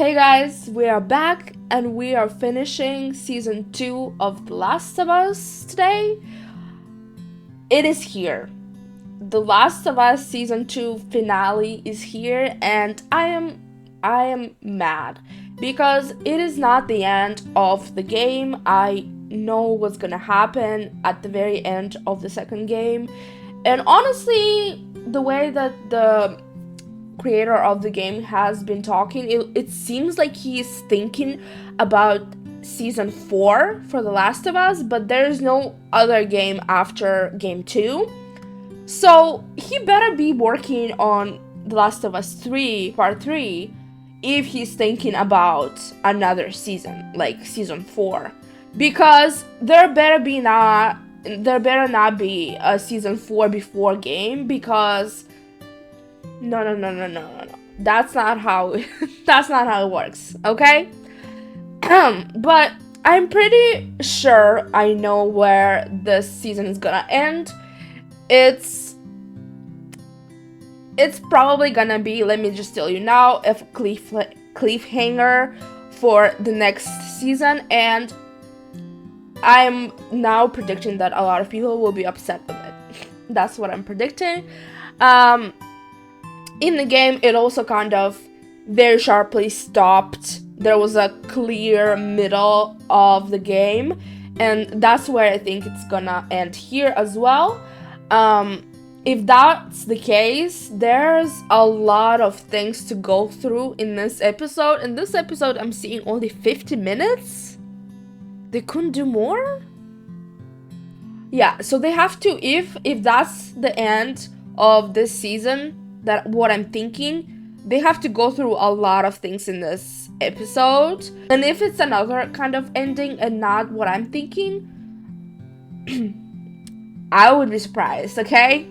Hey guys, we are back and we are finishing season 2 of The Last of Us today. It is here. The Last of Us season 2 finale is here and I am mad because it is not the end of the game. I know what's gonna happen at the very end of the second game. And honestly, the way that the creator of the game has been talking, it seems like he's thinking about season 4 for The Last of Us, but there's no other game after game 2. So he better be working on The Last of Us 3, part 3, if he's thinking about another season, like season 4. Because there better not be a season 4 before game, because no. That's not how that's not how it works, okay? But I'm pretty sure I know where this season is gonna end. It's probably gonna be, let me just tell you now, a cliffhanger for the next season, and I'm now predicting that a lot of people will be upset with it. That's what I'm predicting. In the game, it also kind of very sharply stopped. There was a clear middle of the game, and that's where I think it's gonna end here as well. If that's the case, there's a lot of things to go through in this episode. In this episode, I'm seeing only 50 minutes. They couldn't do more? Yeah, so they have to, if that's the end of this season, that what I'm thinking, they have to go through a lot of things in this episode. And if it's another kind of ending and not what I'm thinking, I would be surprised, okay?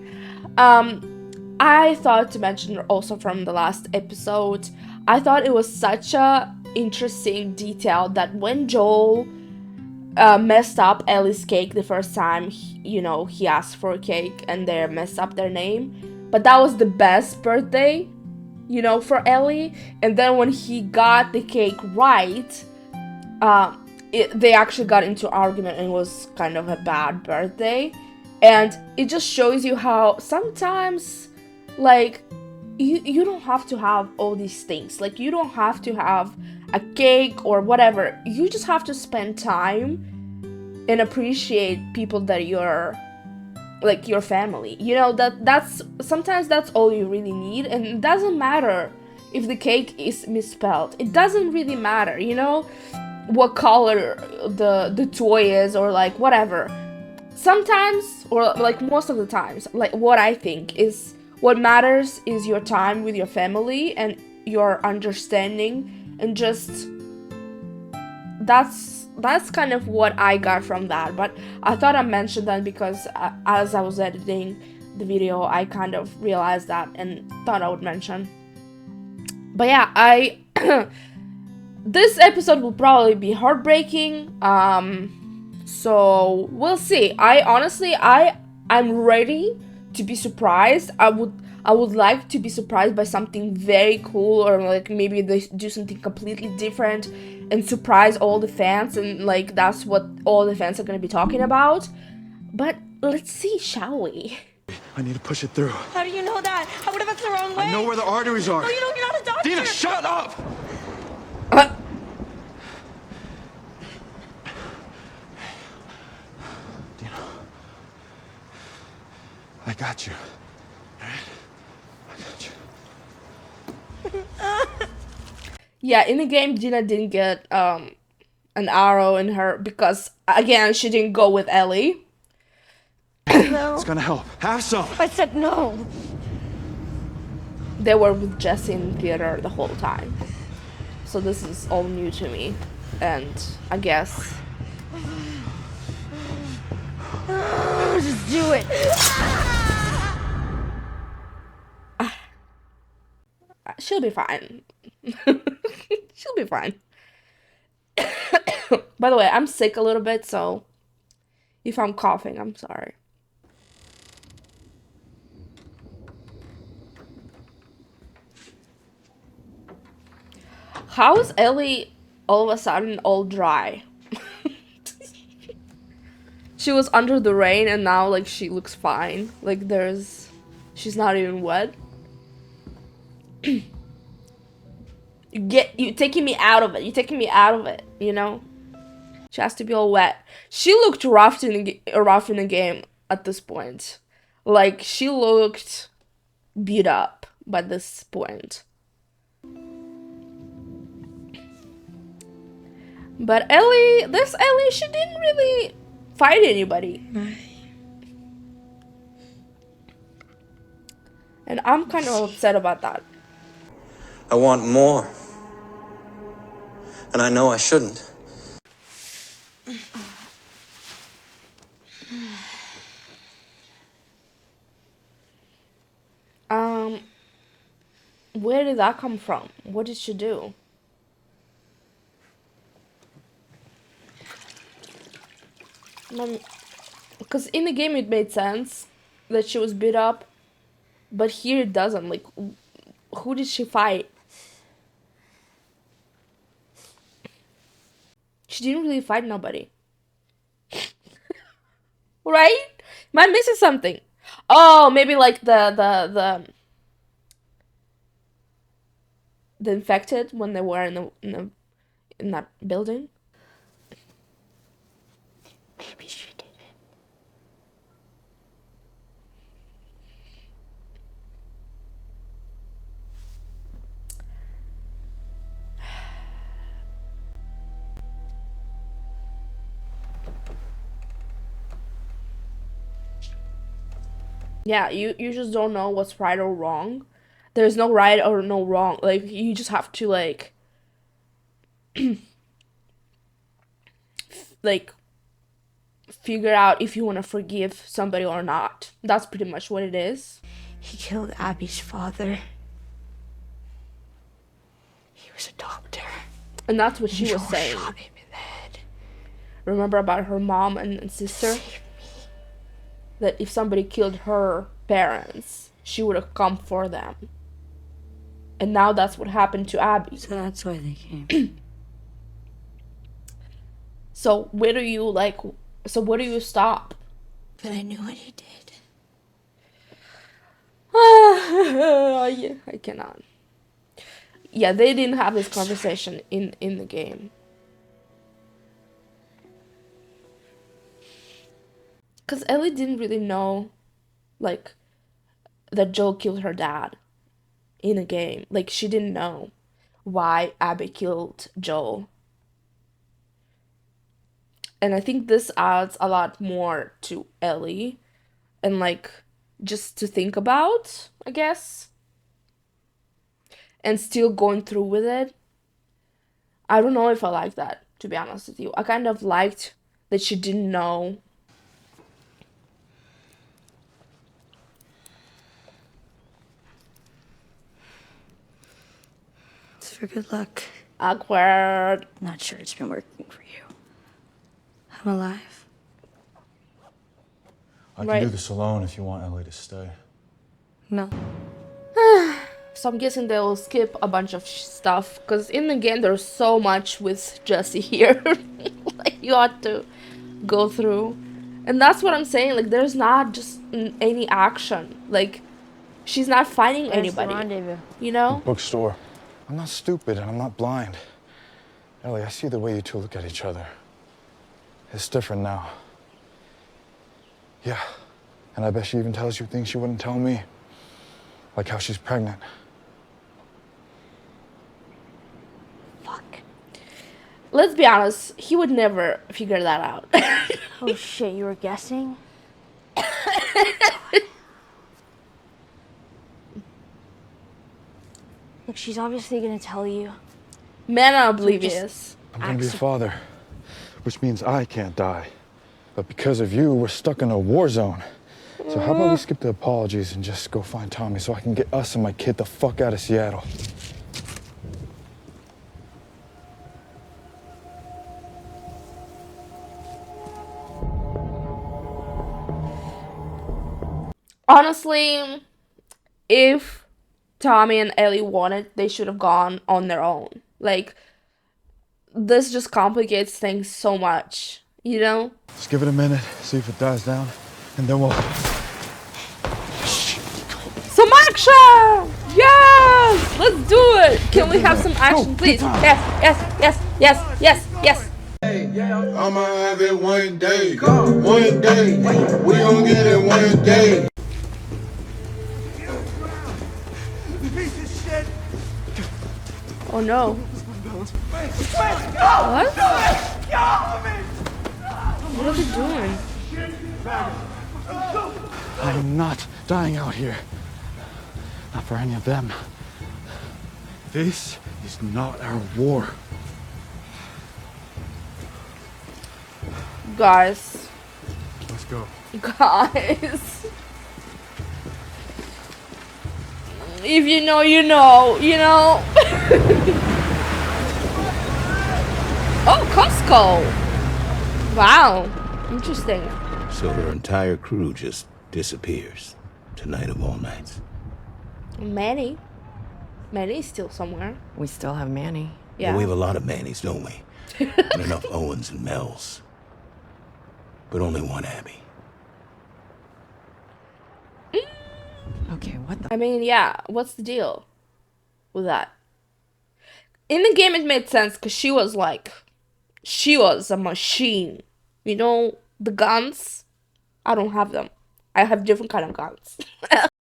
I thought to mention also from the last episode, I thought it was such a interesting detail that when Joel messed up Ellie's cake the first time, he asked for a cake and they messed up their name. But that was the best birthday, for Ellie. And then when he got the cake right, they actually got into an argument and it was kind of a bad birthday. And it just shows you how sometimes, like, you don't have to have all these things. Like, you don't have to have a cake or whatever. You just have to spend time and appreciate people that you're, like, your family. That's sometimes that's all you really need. And it doesn't matter if the cake is misspelled. It doesn't really matter, what color the toy is, or like whatever. Sometimes, or like most of the times, like what I think is what matters is your time with your family and your understanding, and just that's kind of what I got from that. But I thought I mentioned that because as I was editing the video, I kind of realized that and thought I would mention. But yeah, this episode will probably be heartbreaking. So we'll see. I'm ready to be surprised. I would like to be surprised by something very cool, or like maybe they do something completely different and surprise all the fans, and like that's what all the fans are gonna be talking about. But let's see, shall we? I need to push it through. How do you know that? How would have it's the wrong way? I know where the arteries are. No, you don't. You're not a doctor. Dina, shut up! Dina. I got you. All right? I got you. Yeah, in the game, Dina didn't get an arrow in her because, again, she didn't go with Ellie. No. It's gonna help. Have some. I said no. They were with Jesse in theater the whole time. So this is all new to me. And I guess... Just do it. She'll be fine. She'll be fine. By the way, I'm sick a little bit, so if I'm coughing, I'm sorry. How is Ellie all of a sudden all dry? She was under the rain and now like she looks fine. Like she's not even wet. You taking me out of it. You're taking me out of it, you know? She has to be all wet. She looked rough in the game at this point. Like she looked beat up by this point. But Ellie, she didn't really fight anybody. And I'm kind of upset about that. I want more. And I know I shouldn't. Where did that come from? What did she do? Because in the game it made sense that she was beat up, but here it doesn't. Like, who did she fight? She didn't really fight nobody. Right? Am I missing something? Oh, maybe like the infected when they were in that building. Maybe she did it. Yeah, you just don't know what's right or wrong. There's no right or no wrong. Like, you just have to, like, like, figure out if you want to forgive somebody or not. That's pretty much what it is. He killed Abby's father. He was a doctor. And that's what she was Joel saying. shot him in the head. Remember about her mom and sister? That if somebody killed her parents, she would have come for them. And now that's what happened to Abby. So that's why they came. So where do you stop? But I knew what he did. I cannot. Yeah, they didn't have this conversation in the game. Because Ellie didn't really know, like, that Joel killed her dad in a game. Like, she didn't know why Abby killed Joel. And I think this adds a lot more to Ellie. And, like, just to think about, I guess. And still going through with it. I don't know if I like that, to be honest with you. I kind of liked that she didn't know. It's for good luck. Awkward. Not sure it's been working for you. I'm alive. I can Right. do this alone if you want Ellie to stay. No. So I'm guessing they'll skip a bunch of stuff. Because in the game, there's so much with Jesse here. Like, you ought to go through. And that's what I'm saying. Like, there's not just any action. Like, she's not fighting anybody. Rendezvous. You know? Bookstore. I'm not stupid and I'm not blind. Ellie, I see the way you two look at each other. It's different now. Yeah. And I bet she even tells you things she wouldn't tell me. Like how she's pregnant. Fuck. Let's be honest. He would never figure that out. Oh shit, you were guessing? Look, she's obviously gonna tell you. Men are oblivious. I'm gonna be a Accident. father, which means I can't die. But because of you, we're stuck in a war zone. So how about we skip the apologies and just go find Tommy so I can get us and my kid the fuck out of Seattle? Honestly, if Tommy and Ellie wanted, they should have gone on their own. Like, this just complicates things so much, you know? Just give it a minute, see if it dies down, and then we'll... Some action! Yes! Let's do it! Can we have some action, please? Yes. I'ma have it one day. One day. We gon' get it one day. Oh no. What? What are they doing? I am not dying out here. Not for any of them. This is not our war. Guys. Let's go. Guys. If you know, you know, you know. Oh, Costco. Wow. Interesting. So her entire crew just disappears tonight of all nights. Manny. Manny's still somewhere. We still have Manny. Yeah. Well, we have a lot of Mannies, don't we? And enough Owens and Mells. But only one Abby. Okay, what the? I mean, yeah, what's the deal with that? In the game, it made sense because she was a machine. You know, the guns, I don't have them. I have different kind of guns.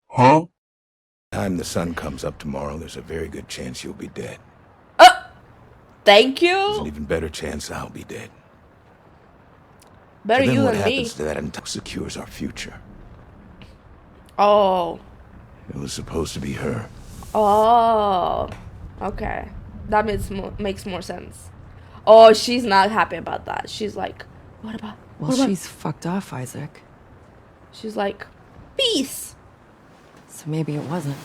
Huh? Time the sun comes up tomorrow, there's a very good chance you'll be dead. Thank There's an you. even better chance I'll be dead. Better So then you what than me. happens to that entire secures our future? Oh. It was supposed to be her. Oh. Okay. That makes more sense. Oh, she's not happy about that. She's like, what about? Well, what about? she's fucked off, Isaac. She's like, peace. So maybe it wasn't.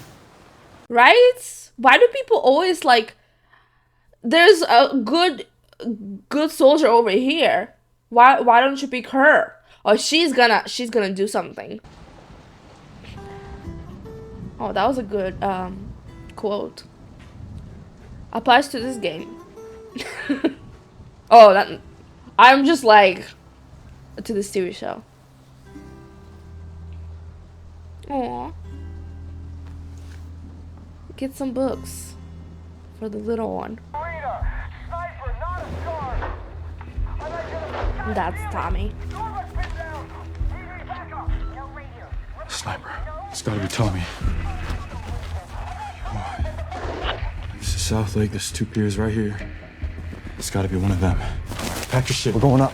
Right? Why do people always like? There's a good soldier over here. Why don't you pick her? Or she's gonna do something. Oh, that was a good quote. Applies to this game. Oh, that I'm just like to this TV show. Aww. Get some books for the little one. That's Tommy. Sniper. It's gotta be Tommy. This is South Lake. There's 2 piers right here. It's gotta be one of them. Pack your shit. We're going up.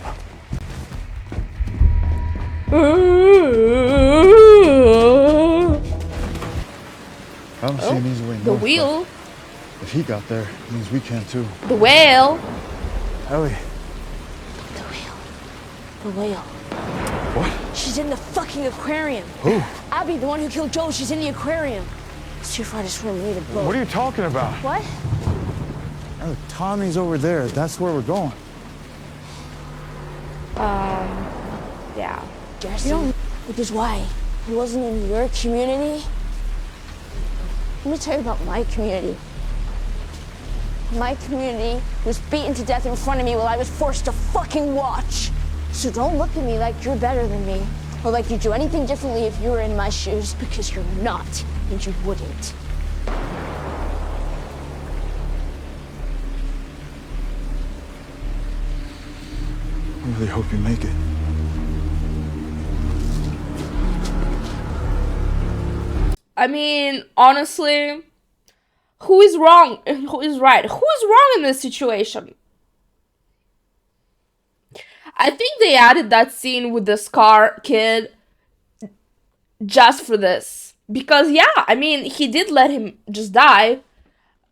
I don't see an easy way north. The but wheel. If he got there, it means we can too. The whale. Ellie. The whale. What? She's in the fucking aquarium. Who? Abby, the one who killed Joe, she's in the aquarium. It's too far to swim. We need a boat. What are you talking about? What? Ellie, Tommy's over there. That's where we're going. Yeah. Jesse, because why? He wasn't in your community? Let me tell you about my community. My community was beaten to death in front of me while I was forced to fucking watch. So don't look at me like you're better than me, or like you'd do anything differently if you were in my shoes, because you're not, and you wouldn't. I really hope you make it. I mean, honestly, who is wrong and who is right? Who is wrong in this situation? I think they added that scene with the Scar kid just for this. Because, yeah, I mean, he did let him just die.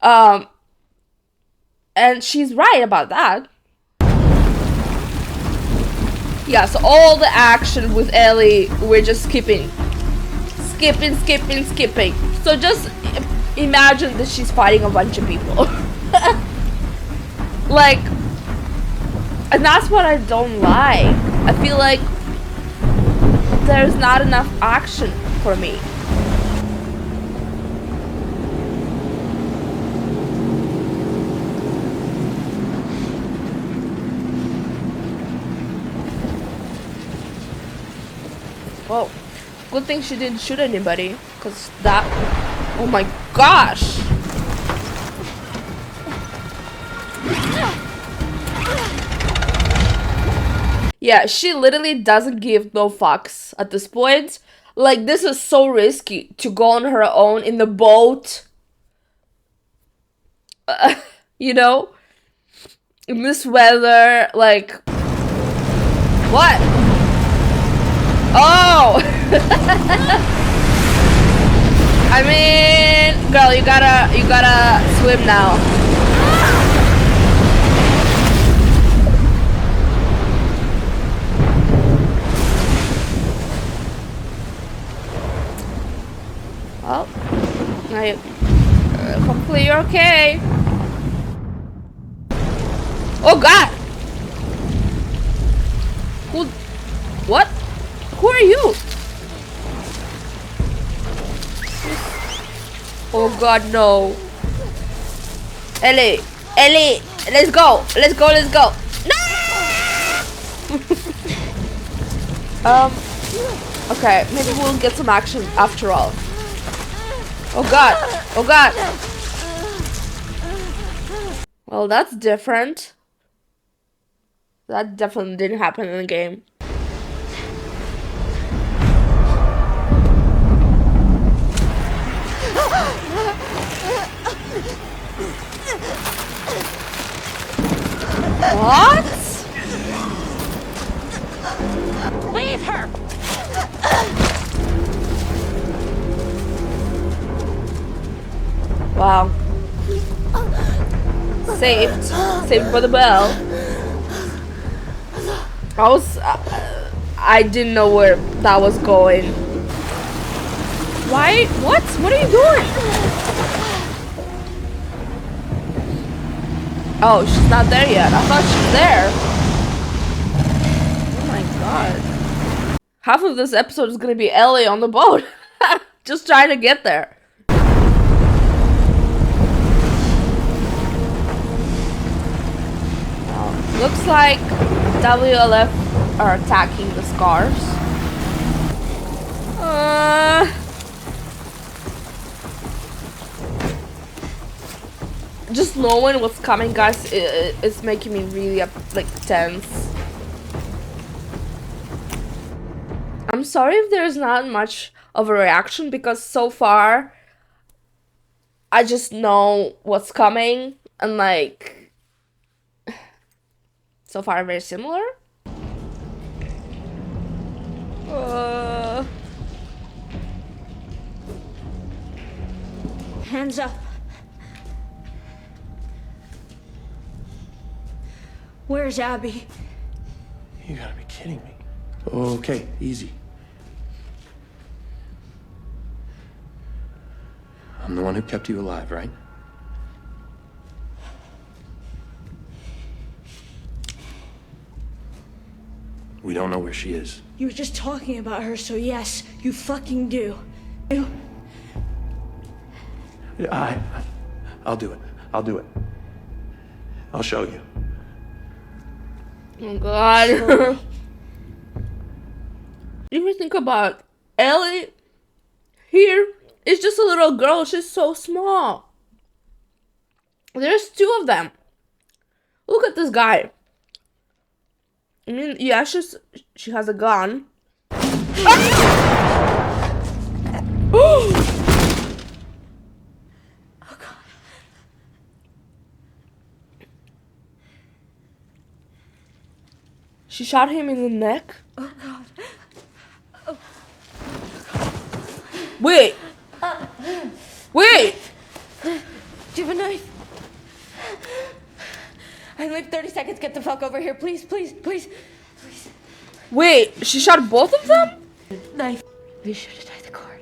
And she's right about that. Yeah, so all the action with Ellie, we're just skipping. Skipping. So just imagine that she's fighting a bunch of people. Like, and that's what I don't like. I feel like there's not enough action for me. Well, good thing she didn't shoot anybody, cause that. Oh my gosh! Yeah, she literally doesn't give no fucks at this point. Like, this is so risky to go on her own in the boat. You know? In this weather, like... What? Oh! I mean, girl, you gotta swim now. Well, hopefully you're okay. Oh God! Who? What? Who are you? Oh God, no! Ellie, Ellie, let's go! Let's go! Let's go! No! Okay, maybe we'll get some action after all. Oh God! Oh God! Well, that's different. That definitely didn't happen in the game. What? Leave her! Wow. Saved. Saved by the bell. I didn't know where that was going. Why? What? What are you doing? Oh, she's not there yet. I thought she was there. Oh my God. Half of this episode is gonna be Ellie on the boat. Just trying to get there. Looks like WLF are attacking the Scars. Just knowing what's coming, guys, it's making me really like tense. I'm sorry if there's not much of a reaction because so far I just know what's coming and like so far very similar. Hands up. Where's Abby? You gotta be kidding me. Okay, easy. I'm the one who kept you alive, right? We don't know where she is. You were just talking about her, so yes, you fucking do. I'll do it. I'll do it. I'll show you. Oh God. You ever think about Ellie here? It's just a little girl. She's so small. There's two of them. Look at this guy. I mean, yeah, she has a gun. Oh God. She shot him in the neck. Oh God. Oh. Wait. Wait. Do you have a knife? I only have 30 seconds. Get the fuck over here, please, please, please, please. Wait, she shot both of them? Knife. We should have tied the cord.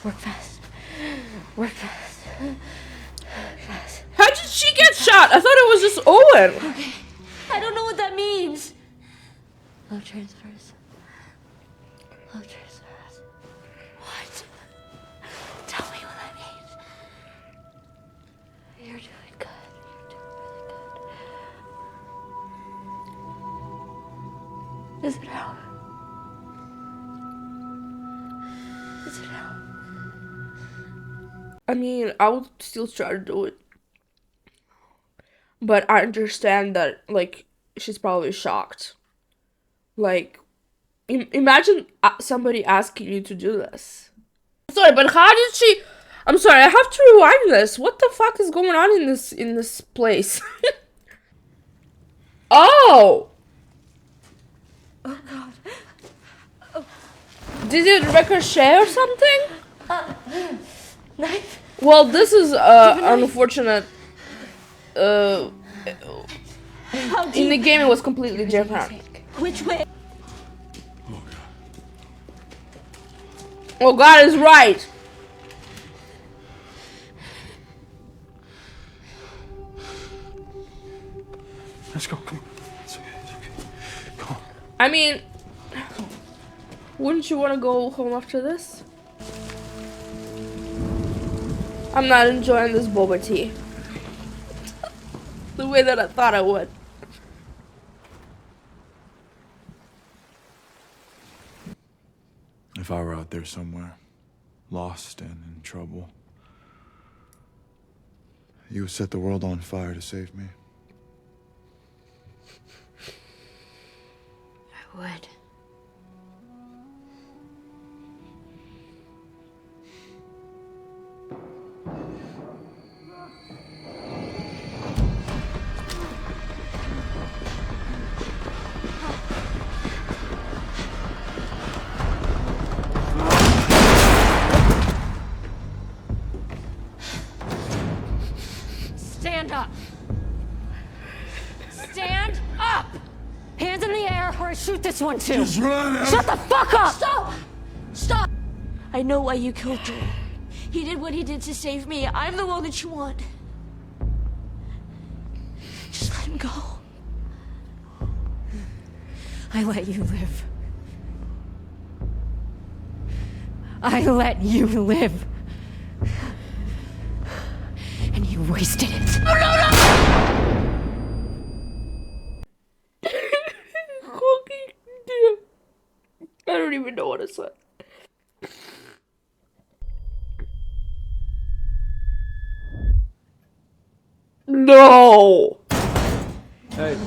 Work fast. Work fast. Fast. How did she get shot? I thought it was just Owen. Okay. I don't know what that means. Love transfers. Love transfers. What? Tell me what that means. You're doing good. You're doing really good. Is it out? I mean, I would still try to do it. But I understand that, like, she's probably shocked. Like, imagine somebody asking you to do this. Sorry, but how did she... I'm sorry, I have to rewind this. What the fuck is going on in this place? Oh! Oh God. Did it ricochet or something? Knife. Well, this is unfortunate. In the game, it was completely different. Which way? Oh, God is right. Let's go, come on. It's okay, it's okay. Come on. I mean, wouldn't you want to go home after this? I'm not enjoying this boba tea the way that I thought I would. If I were out there somewhere, lost and in trouble, you would set the world on fire to save me. I would. Stand up. Stand up. Hands in the air or I shoot this one too. Just run. Shut the fuck up. Stop! Stop! I know why you killed Joel. He did what he did to save me. I'm the one that you want. Just let him go. I let you live. I let you live. And you wasted it. I don't even know what to say. No! Hey.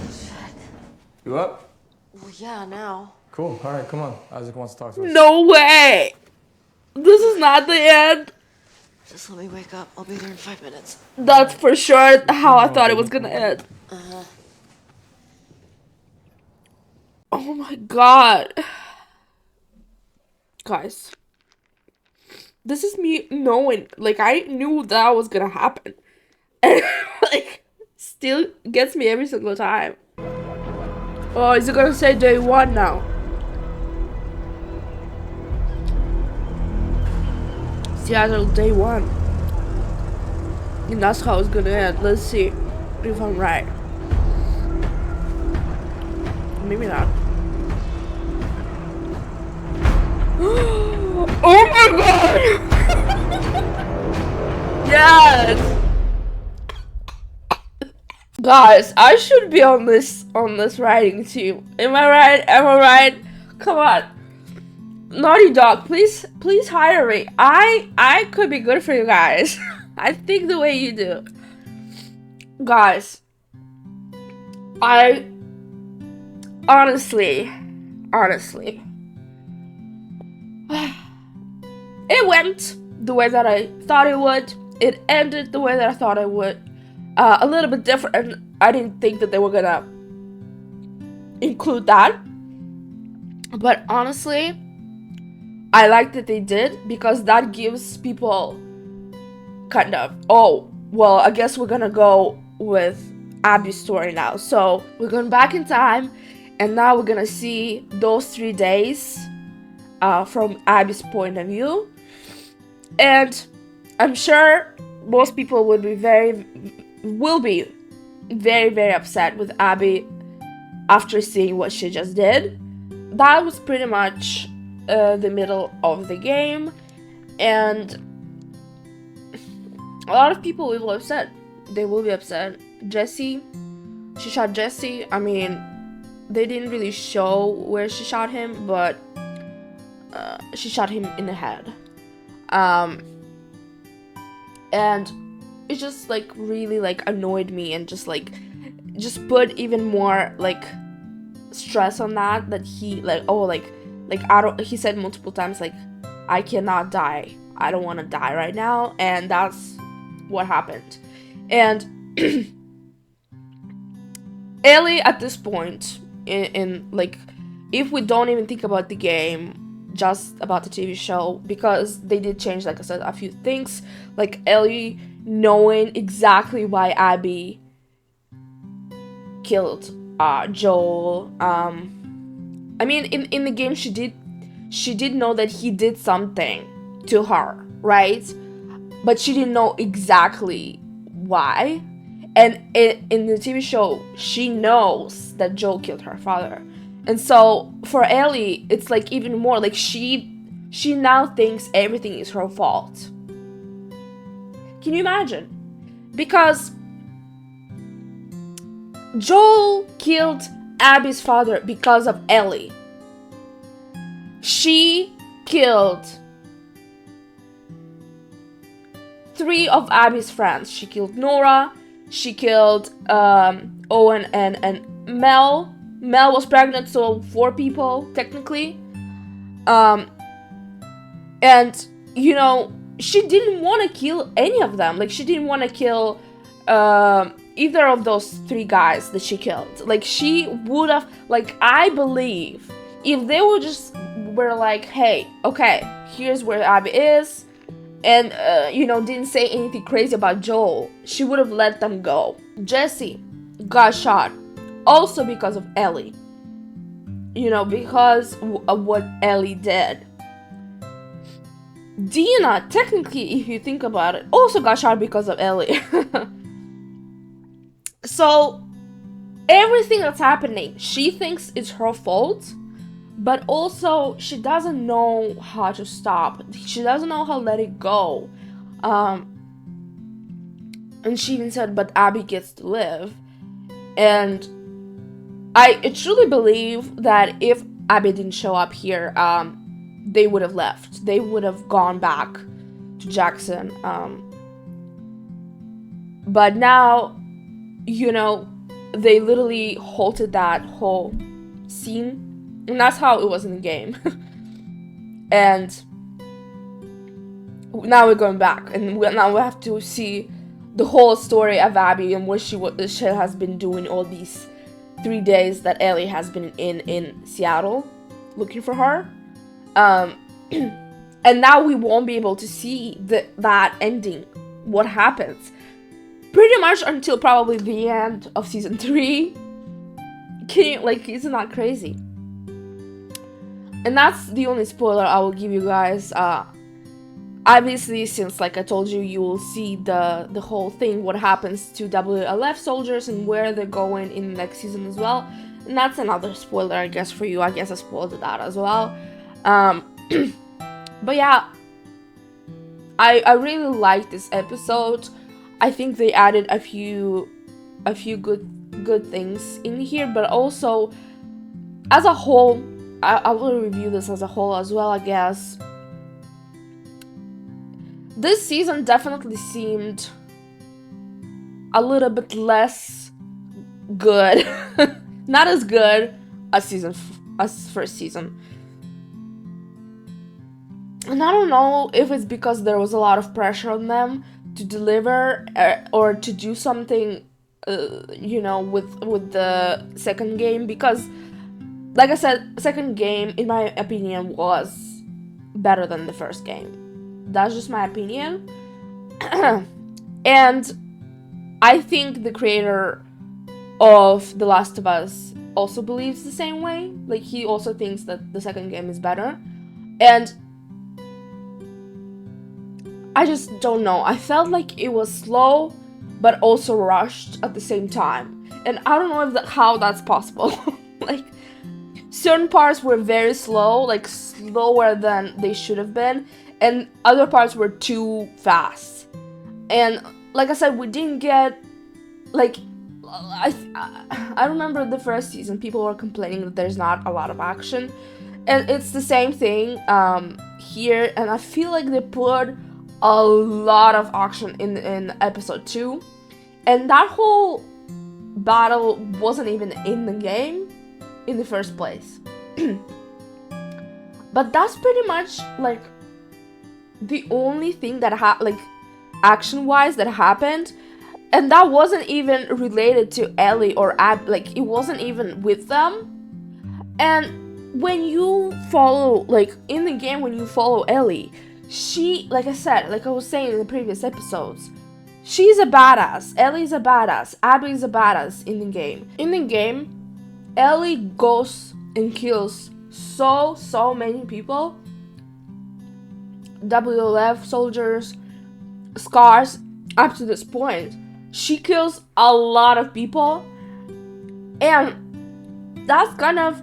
You up? Well, yeah, now. Cool. All right, come on. Isaac wants to talk to us. No way! This is not the end. Just let me wake up. I'll be there in 5 minutes. That's for sure how I thought it was gonna end. Oh my god. Guys. This is me knowing, like, I knew that was gonna happen. And, like, still gets me every single time. Oh, is it gonna say day 1 now? Seattle, day 1. And that's how it's gonna end. Let's see if I'm right. Maybe not. Oh my god! Yes! Guys, I should be on this writing team. Am I right? Am I right? Come on. Naughty Dog, please hire me. I could be good for you guys. I think the way you do. Guys, I honestly, it went the way that I thought it would. It ended the way that I thought it would. A little bit different, and I didn't think that they were gonna include that. But honestly, I like that they did, because that gives people kind of, oh, well, I guess we're gonna go with Abby's story now. So we're going back in time, and now we're gonna see those 3 days from Abby's point of view. And I'm sure most people will be very, very upset with Abby after seeing what she just did. That was pretty much the middle of the game, and a lot of people will be upset. They will be upset. Jesse, she shot Jesse. I mean, they didn't really show where she shot him, but she shot him in the head. And it just like really like annoyed me, and just put even more like stress on that he like, oh, like I don't, he said multiple times like, I cannot die, I don't want to die right now, and that's what happened. And Ellie at this point in like, if we don't even think about the game, just about the TV show, because they did change, like I said, a few things, like Ellie knowing exactly why Abby killed Joel. I mean, in the game she did know that he did something to her, right? But she didn't know exactly why. And in the TV show, she knows that Joel killed her father. And so for Ellie, it's like even more like she now thinks everything is her fault. Can you imagine? Because Joel killed Abby's father because of Ellie. She killed 3 of Abby's friends. She killed Nora. She killed Owen and Mel. Mel was pregnant, so 4 people technically. And you know, she didn't want to kill any of them. Like, she didn't want to kill either of those 3 guys that she killed. Like, she would have, like, I believe if they were like, hey, okay, here's where Abby is, and you know, didn't say anything crazy about Joel, she would have let them go. Jesse got shot also because of Ellie, you know, because of what Ellie did. Dina, technically, if you think about it, also got shot because of Ellie. So everything that's happening, she thinks it's her fault, but also she doesn't know how to stop. She doesn't know how to let it go. And she even said, but Abby gets to live. And I truly believe that if Abby didn't show up here, they would have left. They would have gone back to Jackson. But now, you know, they literally halted that whole scene. And that's how it was in the game. And now we're going back. And now we have to see the whole story of Abby and what she has been doing all these 3 days that Ellie has been in Seattle looking for her. And now we won't be able to see that ending. What happens? Pretty much until probably the end of season 3. Isn't that crazy? And that's the only spoiler I will give you guys. Obviously, since like I told you, you will see the whole thing, what happens to WLF soldiers and where they're going in the next season as well. And that's another spoiler, I guess, for you. I guess I spoiled that as well. But yeah, I really liked this episode. I think they added a few good things in here, but also as a whole, I will review this as a whole as well, I guess. This season definitely seemed a little bit less good. Not as good as first season. And I don't know if it's because there was a lot of pressure on them to deliver or to do something, you know, with the second game, because like I said, second game in my opinion was better than the first game. That's just my opinion. And I think the creator of The Last of Us also believes the same way. Like, he also thinks that the second game is better. And I just don't know. I felt like it was slow, but also rushed at the same time. And I don't know how that's possible. Like, certain parts were very slow, like slower than they should have been, and other parts were too fast. And like I said, we didn't get, like, I remember the first season, people were complaining that there's not a lot of action. And it's the same thing here, and I feel like they put a lot of action in episode 2, and that whole battle wasn't even in the game in the first place. But that's pretty much like the only thing that like action-wise that happened, and that wasn't even related to Ellie or Ab. Like, it wasn't even with them. And when you follow, like, in the game, when you follow Ellie, she, like I said, like I was saying in the previous episodes, she's a badass. Ellie's a badass. Abby's a badass in the game. In the game, Ellie goes and kills so many people. WLF soldiers, scars. Up to this point, she kills a lot of people, and that's kind of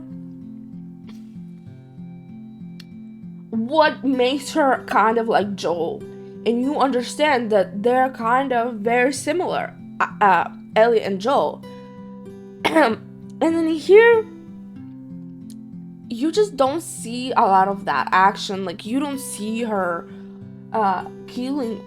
what makes her kind of like Joel. And you understand that they're kind of very similar, Ellie and Joel. And then here, you just don't see a lot of that action. Like, you don't see her killing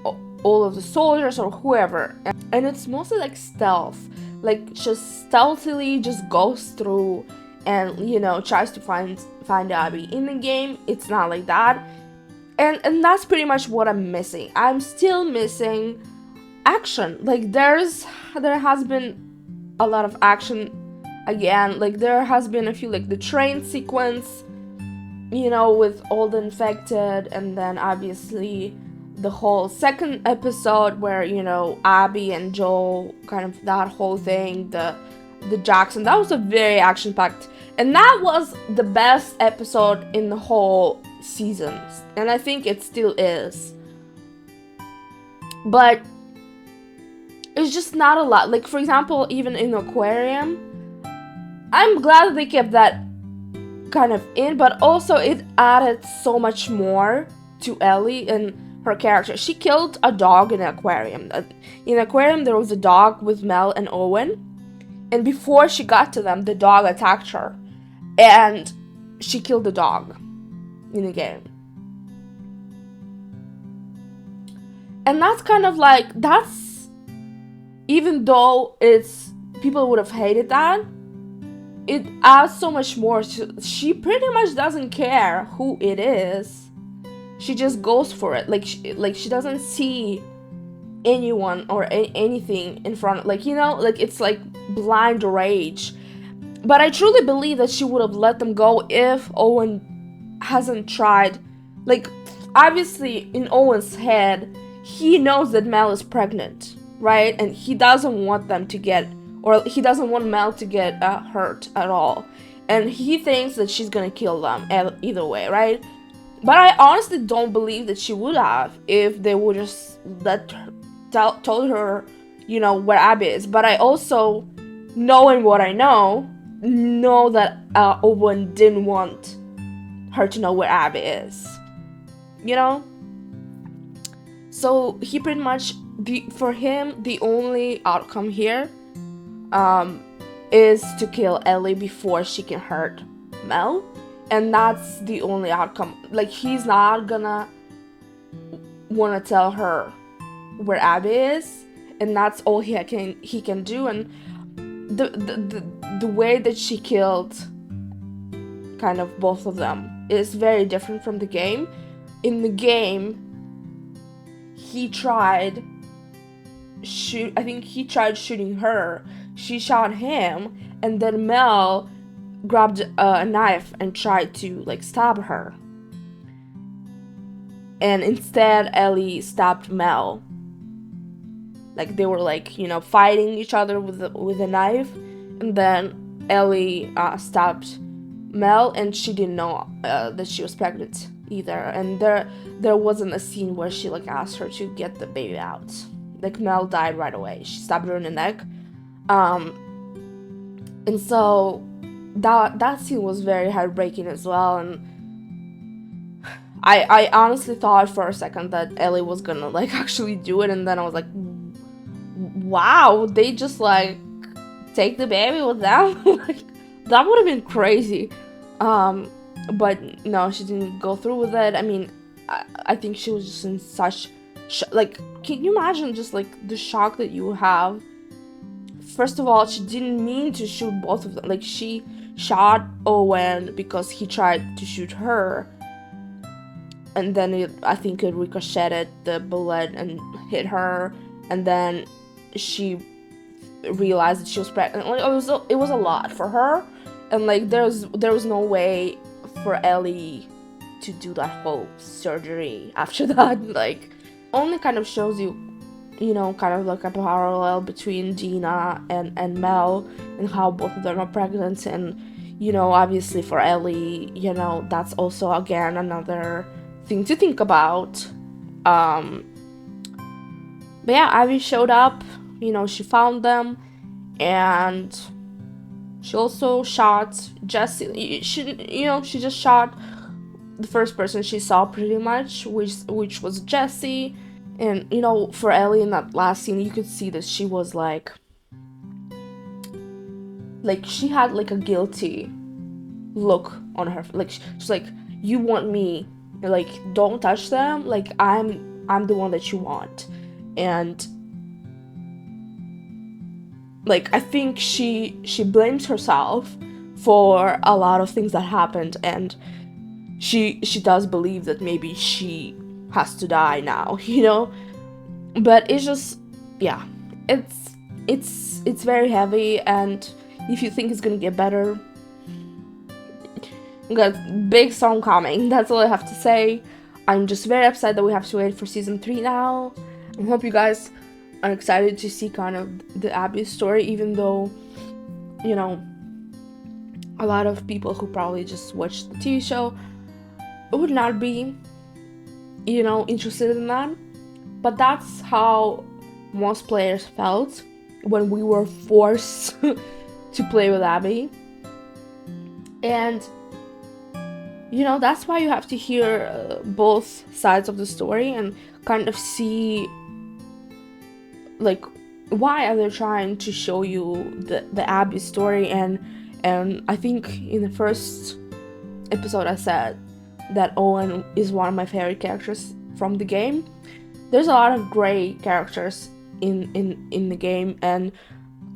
all of the soldiers or whoever. And it's mostly like stealth. Like, just stealthily just goes through and, you know, tries to find Abby. In the game, it's not like that. And that's pretty much what I'm missing. I'm still missing action. Like, there has been a lot of action again. Like, there has been a few, like the train sequence, you know, with all the infected, and then obviously the whole second episode where, you know, Abby and Joel, kind of that whole thing, the Jackson. That was a very action-packed, and that was the best episode in the whole season, and I think it still is. But it's just not a lot. Like, for example, even in Aquarium, I'm glad that they kept that kind of in, but also it added so much more to Ellie and her character. She killed a dog in Aquarium. In Aquarium, there was a dog with Mel and Owen, and before she got to them, the dog attacked her, and she killed the dog in the game. And that's kind of like, that's, even though it's, people would have hated that, it adds so much more. She pretty much doesn't care who it is. She just goes for it. Like she doesn't see anyone or anything in front. Like, you know, like, it's like blind rage. But I truly believe that she would have let them go if Owen hasn't tried. Like, obviously, in Owen's head, he knows that Mel is pregnant, right? And he doesn't want them to get, or he doesn't want Mel to get hurt at all. And he thinks that she's gonna kill them either way, right? But I honestly don't believe that she would have if they would just told her, you know, where Abby is. But I also, knowing what I know that Owen didn't want her to know where Abby is, you know? So he pretty much, for him, the only outcome here is to kill Ellie before she can hurt Mel. And that's the only outcome. Like, he's not gonna wanna tell her where Abby is, and that's all he can do. And the way that she killed kind of both of them is very different from the game. In the game, he tried shooting her. She shot him, and then Mel grabbed a knife and tried to, like, stab her. And instead, Ellie stabbed Mel. Like, they were, like, you know, fighting each other with a knife, and then Ellie stabbed Mel, and she didn't know that she was pregnant either. And there wasn't a scene where she, like, asked her to get the baby out. Like, Mel died right away. She stabbed her in the neck. And so that scene was very heartbreaking as well. And I honestly thought for a second that Ellie was gonna, like, actually do it, and then I was like, wow, they just, like, take the baby with them? Like, that would have been crazy. but no, she didn't go through with it. I mean, I think she was just in such like, can you imagine just like the shock that you have? First of all, she didn't mean to shoot both of them. Like, she shot Owen because he tried to shoot her, and then I think it ricocheted the bullet and hit her, and then she realized that she was pregnant. Like, it was a lot for her, and like there was no way for Ellie to do that whole surgery after that. Like, only kind of shows you, you know, kind of like a parallel between Dina and Mel, and how both of them are pregnant. And, you know, obviously for Ellie, you know, that's also again another thing to think about. But yeah, Abby showed up, you know, she found them, and she also shot Jesse. She just shot the first person she saw pretty much, which was Jesse. And, you know, for Ellie in that last scene, you could see that she was like she had like a guilty look on her. Like, she's like, you want me, like, don't touch them, like I'm the one that you want. And like, I think she blames herself for a lot of things that happened, and she does believe that maybe she has to die now, you know. But it's just, yeah, it's very heavy, and if you think it's gonna get better, we got big storm coming. That's all I have to say. I'm just very upset that we have to wait for season 3 now. I hope you guys are excited to see kind of the Abby story, even though, you know, a lot of people who probably just watched the TV show would not be, you know, interested in that. But that's how most players felt when we were forced to play with Abby. And, you know, that's why you have to hear both sides of the story and kind of see, like, why are they trying to show you the Abby story. And I think in the first episode I said that Owen is one of my favorite characters from the game. There's a lot of great characters in the game, and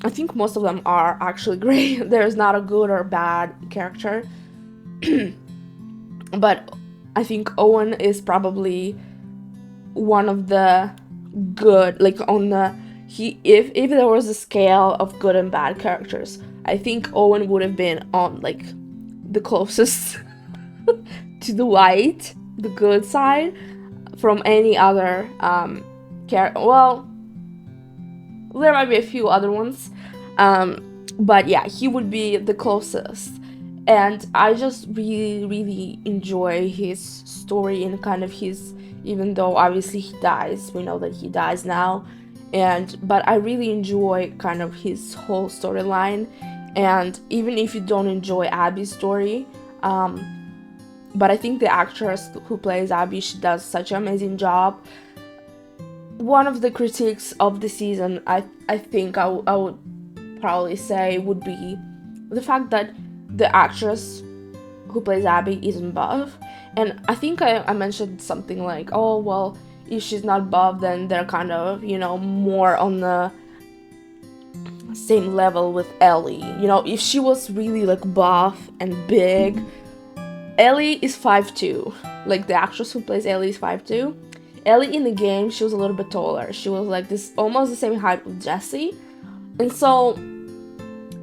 I think most of them are actually great. There's not a good or bad character. But I think Owen is probably one of the good, like, on the, if there was a scale of good and bad characters, I think Owen would have been on, like, the closest to the light, the good side, from any other character. Well, there might be a few other ones, but yeah, he would be the closest. And I just really enjoy his story and kind of his, even though obviously he dies, we know that he dies now, but I really enjoy kind of his whole storyline. And even if you don't enjoy Abby's story, but I think the actress who plays Abby, she does such an amazing job. One of the critiques of the season, I think I would probably say, would be the fact that the actress who plays Abby isn't buff. And I think I mentioned something like, oh, well, if she's not buff, then they're kind of, you know, more on the same level with Ellie. You know, if she was really, like, buff and big. Ellie is 5'2". Like, the actress who plays Ellie is 5'2". Ellie in the game, she was a little bit taller. She was like this, almost the same height with Jesse. And so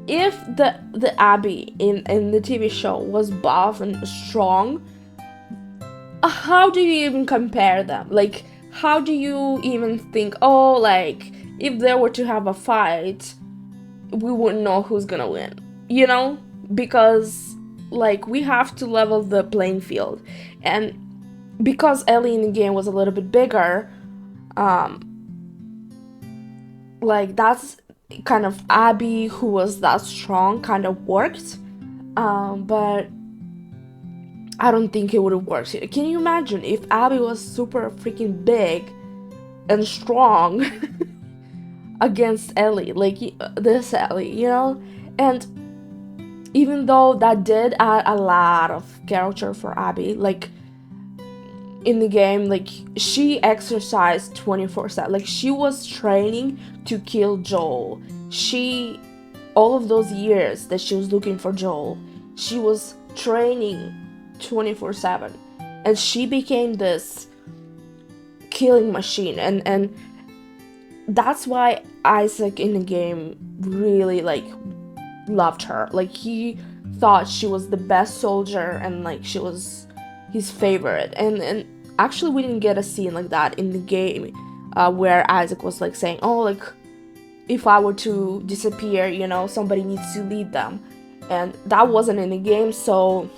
if the Abby in the TV show was buff and strong, how do you even compare them? Like, how do you even think, oh, like, if they were to have a fight, we wouldn't know who's gonna win, you know? Because, like, we have to level the playing field. And because Ellie in the game was a little bit bigger, like, that's kind of Abby, who was that strong, kind of worked. But I don't think it would have worked. Can you imagine if Abby was super freaking big and strong against Ellie, like this Ellie, you know? And even though that did add a lot of character for Abby, like in the game, like she exercised 24/7. Like she was training to kill Joel. All of those years that she was looking for Joel, she was training 24/7, and she became this killing machine. And that's why Isaac in the game really like loved her. Like he thought she was the best soldier, and like she was his favorite. And actually we didn't get a scene like that in the game, where Isaac was like saying, oh, like if I were to disappear, you know, somebody needs to lead them. And that wasn't in the game, so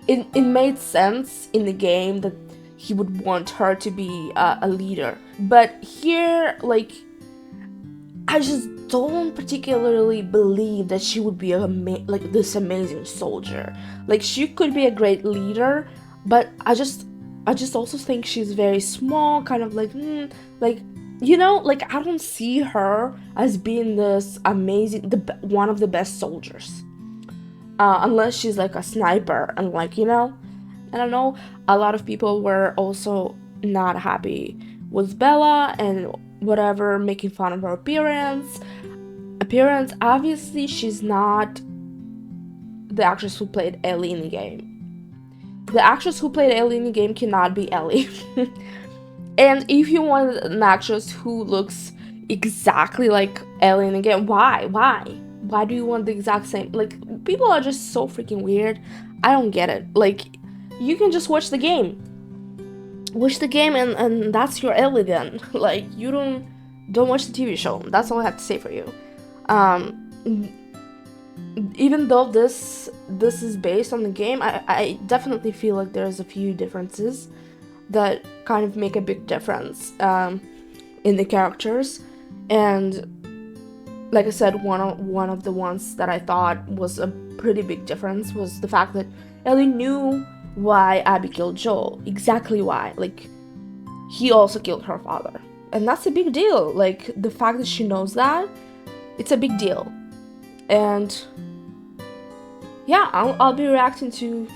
it made sense in the game that he would want her to be a leader. But here, like, I just don't particularly believe that she would be like this amazing soldier. Like, she could be a great leader, but I just also think she's very small, kind of like, you know, like I don't see her as being this amazing, one of the best soldiers, unless she's like a sniper. And like, you know, I don't know, a lot of people were also not happy with Bella and whatever, making fun of her appearance. Obviously she's not the actress who played Ellie in the game. The actress who played Ellie in the game cannot be Ellie. And if you want an actress who looks exactly like Ellie in the game, why do you want the exact same? Like, people are just so freaking weird. I don't get it. Like, you can just watch the game and that's your Ellie then. Like, you don't watch the TV show. That's all I have to say for you. Even though this is based on the game, I definitely feel like there's a few differences that kind of make a big difference in the characters. And like I said, one of the ones that I thought was a pretty big difference was the fact that Ellie knew why Abby killed Joel. Exactly why. Like, he also killed her father. And that's a big deal. Like, the fact that she knows that, it's a big deal. And yeah, I'll be reacting to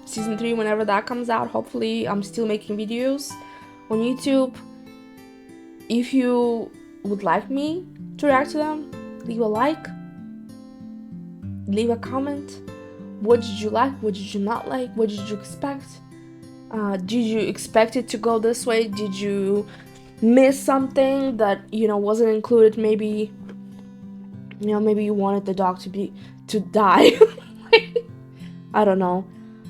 season 3 whenever that comes out. Hopefully, I'm still making videos on YouTube. If you would like me to react to them, leave a like, leave a comment. What did you like? What did you not like? What did you expect? Did you expect it to go this way? Did you miss something that, you know, wasn't included? Maybe, you know, maybe you wanted the dog to die. I don't know.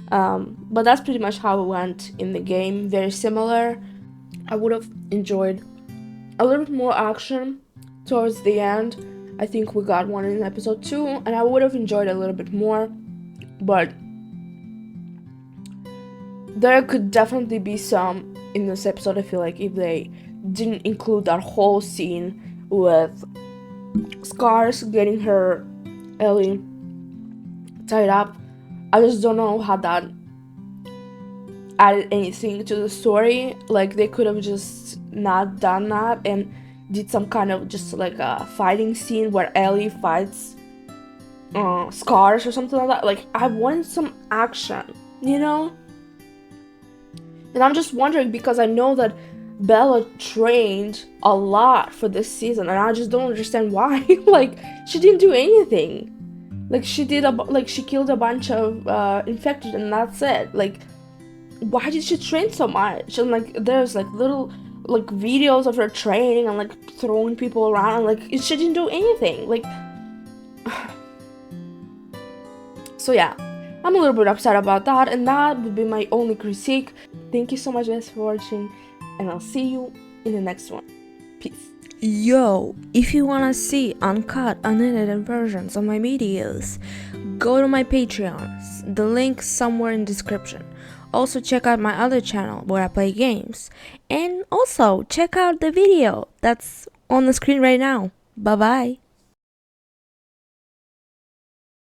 But that's pretty much how it went in the game. Very similar. I would have enjoyed a little bit more action towards the end. I think we got one in episode 2, and I would have enjoyed a little bit more. But there could definitely be some in this episode. I feel like if they didn't include that whole scene with Scars getting her Ellie tied up, I just don't know how that added anything to the story. Like, they could have just not done that and did some kind of just like a fighting scene where Ellie fights Scars or something like that. Like, I want some action, you know? And I'm just wondering, because I know that Bella trained a lot for this season, and I just don't understand why. Like, she didn't do anything. Like, she killed a bunch of infected, and that's it. Like, why did she train so much? And like, there's like little like videos of her training and like throwing people around, and like she didn't do anything. Like, so yeah, I'm a little bit upset about that, and that would be my only critique. Thank you so much guys for watching, and I'll see you in the next one. Peace. Yo, if you wanna see uncut, unedited versions of my videos, go to my Patreon. The link's somewhere in the description. Also check out my other channel where I play games. And also check out the video that's on the screen right now. Bye bye.